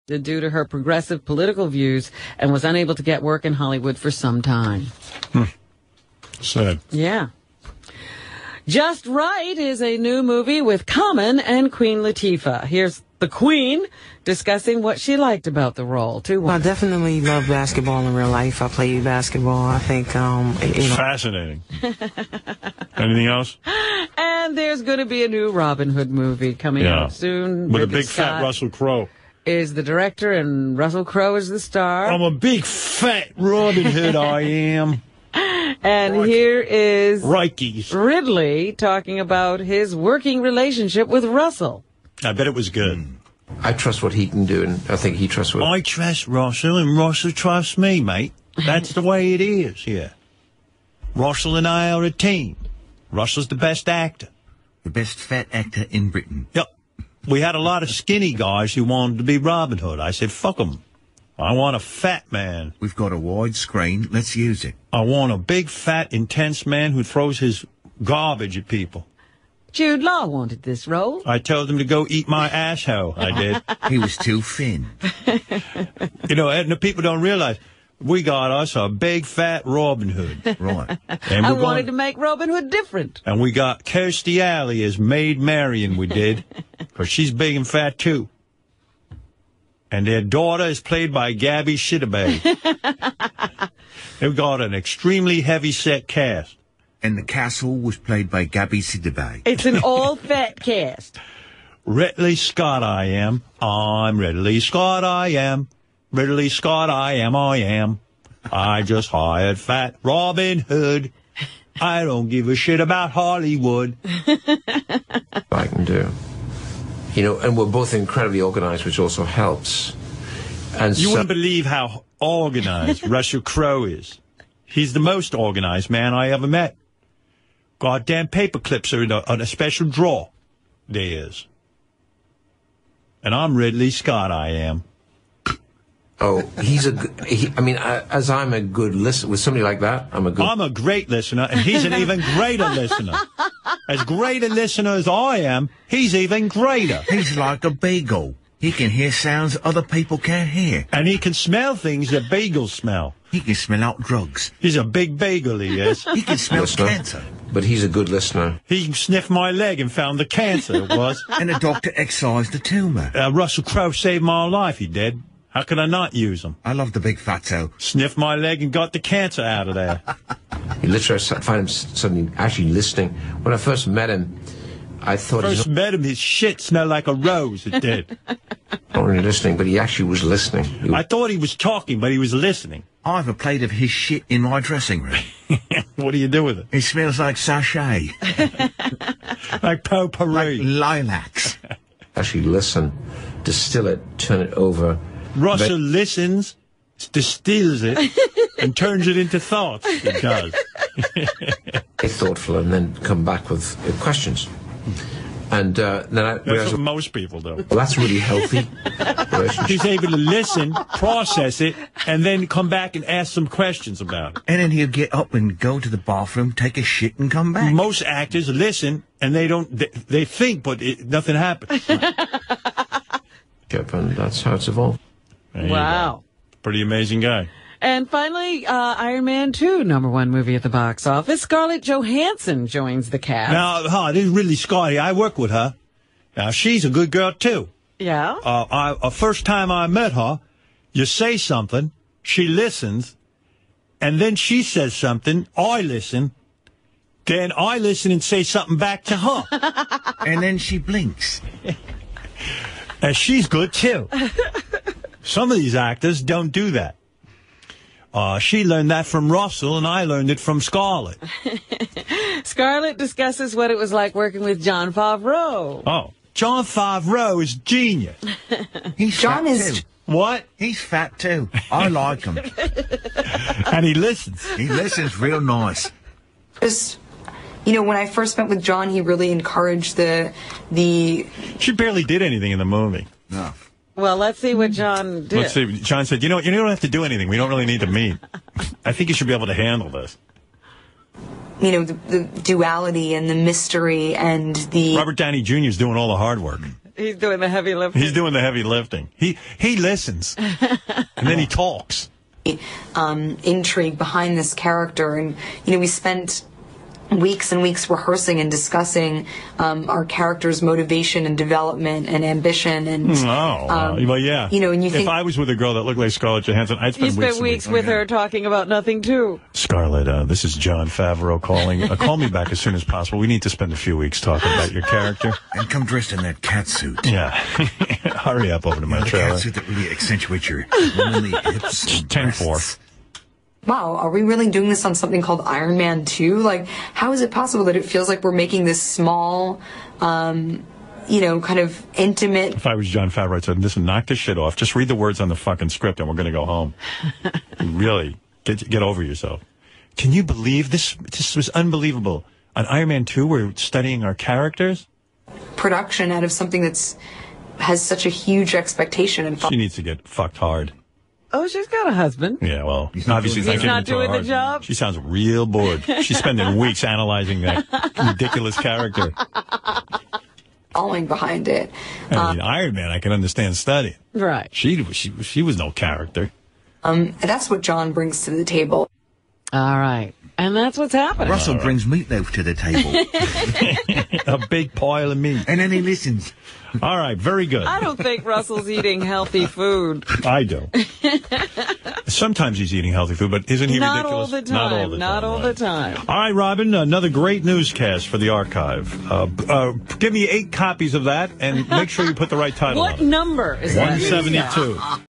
due to her progressive political views and was unable to get work in Hollywood for some time. Sad. Yeah. Just Right is a new movie with Common and Queen Latifah. Here's the Queen discussing what she liked about the role, too. Well, I definitely love basketball in real life. I played basketball. I think, Fascinating. Anything else? And there's going to be a new Robin Hood movie coming out soon. With a big fat Russell Crowe. Is the director, and Russell Crowe is the star. I'm a big fat Robin Hood, I am. And here is Rikes. Ridley talking about his working relationship with Russell. I bet it was good. I trust what he can do, and I think he trusts what... I trust Russell, and Russell trusts me, mate. That's the way it is here. Russell and I are a team. Russell's the best actor. The best fat actor in Britain. Yep. We had a lot of skinny guys who wanted to be Robin Hood. I said, fuck them. I want a fat man. We've got a wide screen. Let's use it. I want a big, fat, intense man who throws his garbage at people. Jude Law wanted this role. I told him to go eat my asshole. I did. He was too thin. You know, and the people don't realize we got us a big, fat Robin Hood. Right. And I wanted to make Robin Hood different. And we got Kirstie Alley as Maid Marian, we did. Because she's big and fat, too. And their daughter is played by Gabby Sidibe. They've got an extremely heavy-set cast. And the castle was played by Gabby Sidibe. It's an all-fat cast. Ridley Scott I am. I'm Ridley Scott I am. Ridley Scott I am. I just hired fat Robin Hood. I don't give a shit about Hollywood. I can do. You know, and we're both incredibly organized, which also helps. And you wouldn't believe how organized Russell Crowe is. He's the most organized man I ever met. Goddamn paper clips are in a special drawer. There is. And I'm Ridley Scott, I am. Oh, as I'm a good listener, with somebody like that, I'm a great listener, and he's an even greater listener. As great a listener as I am, he's even greater. He's like a beagle. He can hear sounds other people can't hear. And he can smell things that beagles smell. He can smell out drugs. He's a big bagel, he is. He can smell cancer. But he's a good listener. He sniffed my leg and found the cancer, it was. And the doctor excised the tumour. Russell Crowe saved my life, he did. How could I not use him? I love the big fatso. Sniffed my leg and got the cancer out of there. You literally find him suddenly actually listening. When I first met him, I thought... Met him, his shit smelled like a rose, it did. Not really listening, but he actually was listening. I thought he was talking, but he was listening. I have a plate of his shit in my dressing room. What do you do with it? It smells like sachet. Like potpourri. Like lilacs. Actually listen, distill it, turn it over. Russell listens, distills it, and turns it into thoughts. It does. Be thoughtful and then come back with questions. And then I realized... That's what most people do. Well, that's really healthy. He's able to listen, process it, and then come back and ask some questions about it. And then he'll get up and go to the bathroom, take a shit, and come back. Most actors listen, and they don't... They think, but nothing happens. And that's how it's evolved. Wow. Pretty amazing guy. And finally, Iron Man 2, #1 movie at the box office. Scarlett Johansson joins the cast. Now, this is Ridley Scott. I work with her. Now, she's a good girl, too. Yeah? First time I met her, you say something, she listens, and then she says something, I listen, then I listen and say something back to her. And then she blinks. And she's good, too. Some of these actors don't do that. She learned that from Russell, and I learned it from Scarlett. Scarlett discusses what it was like working with Jon Favreau. Oh, Jon Favreau is genius. He's John fat is... too. What? He's fat, too. I like him. And he listens. He listens real nice. Just, you know, when I first met with John, he really encouraged the... She barely did anything in the movie. No. Well, let's see what John did. Let's see. John said, you know, you don't have to do anything. We don't really need to meet. I think you should be able to handle this. You know, the duality and the mystery and the... Robert Downey Jr. is doing all the hard work. He's doing the heavy lifting. He's doing the heavy lifting. He listens, and then he talks. Intrigue behind this character, and we spent weeks and weeks rehearsing and discussing our character's motivation and development and ambition. And well, yeah. And you think, if I was with a girl that looked like Scarlett Johansson, I'd spend weeks with her talking about nothing too. Scarlett, this is John Favreau calling. Call me back as soon as possible. We need to spend a few weeks talking about your character. And come dressed in that cat suit. Yeah. Hurry up over to my trailer. The cat suit that really accentuates your womanly hips. 10-4. wow, are we really doing this on something called Iron Man 2? Like, how is it possible that it feels like we're making this small, kind of intimate... If I was John Favreau, I'd say, listen, knock this shit off. Just read the words on the fucking script and we're going to go home. Really, get over yourself. Can you believe this? This was unbelievable. On Iron Man 2, we're studying our characters? Production out of something has such a huge expectation. And she needs to get fucked hard. Oh, she's got a husband. Yeah, well, obviously he's not doing the job. She sounds real bored. She's spending weeks analyzing that ridiculous character. Falling behind it. I mean, Iron Man, I can understand studying. Right. She was no character. That's what John brings to the table. All right. And that's what's happening. Russell brings meatloaf to the table. A big pile of meat. And then he listens. All right, very good. I don't think Russell's eating healthy food. I do. Sometimes he's eating healthy food, but isn't he Not ridiculous? All the time. Not all the time. All right, Robin, another great newscast for the archive. Give me 8 copies of that, and make sure you put the right title on What it. number is that? 172.